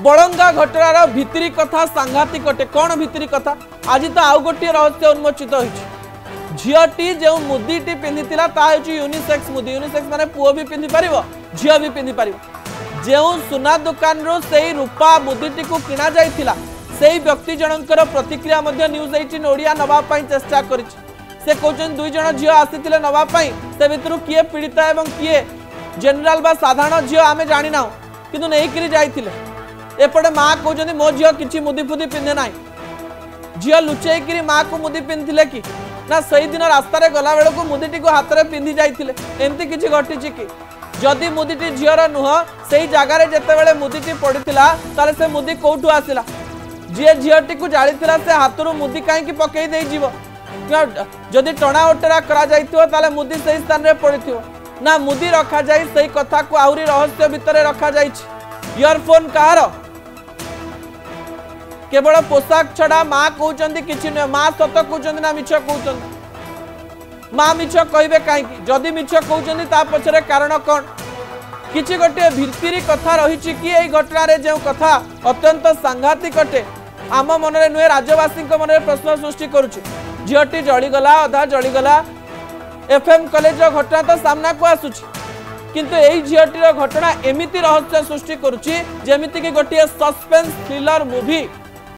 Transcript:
बड़ंगा घटनार भितरी कथा सांघातिक अटे कौन भितरी कथा आज तो आउ गोटे रहस्य उन्मोचित होइछि झीटी जो मुदीटी पिंधिला ता यूनिसेक्स मुदी यूनिसेक्स माने पुओ भी पिंधि पारिबो झील भी पिंधि पारिबो जो सुना दुकान रो सेई रूपा मुदीटी को किना जाइथिला सेई व्यक्ति जनकर प्रतिक्रिया मध्य न्यूज 18 ओडिया नवा पई चेष्टा करिछि से कहउछन दुई जण झील आसीथिले नवा पई से भितरु किए पीड़िता एवं किए जनरल बा साधारण झील आमे जानि नाउ किंतु नै करी जाइथिले एपटे मां कहउछन मो झील किछि मुदी फुदी पिंधे नाइ झील लुचेई करी मां को मुदी पिंधिले कि ना सही दिन रास्ता रे गला बेलू मुदीटी को हाथ में पिंधि जाइए एमती किसी घटी कि जदि मुदीटी झीर नुह से जगार जिते मुदीटी पड़ा ताले से मुदी कौटू आसला जी झीटी को जाली से हाथ रू मुदी कहीं पकई जदि टणा ओटरा करा मुदी से स्थान में पड़ी ना मुदी रखा जाए सही कथा को आहरी रहस्य भितर रखा जाए इयरफोन कहार केवल पोशाक छड़ा माँ कहते कि माँ सत कहते ना मिछ कहते माँ मिछ कहे कहीं जदि मिछ कहते पछरे कारण कौन किसी गोटे भितरी कथा रही कि यही घटना जो कथा अत्यंत सांघातिक अटे आम मन में नुहे राज्यवासी मन में प्रश्न सृष्टि करुच्ची झीटी जलीगला अधा जलीगला एफएम कॉलेज घटना तो सामना को आसुची किंतु यही झीटीर घटना एमिति रहस्य सृष्टि करुच्ची जेमिति कि गोटे सस्पेंस थ्रिलर मूवी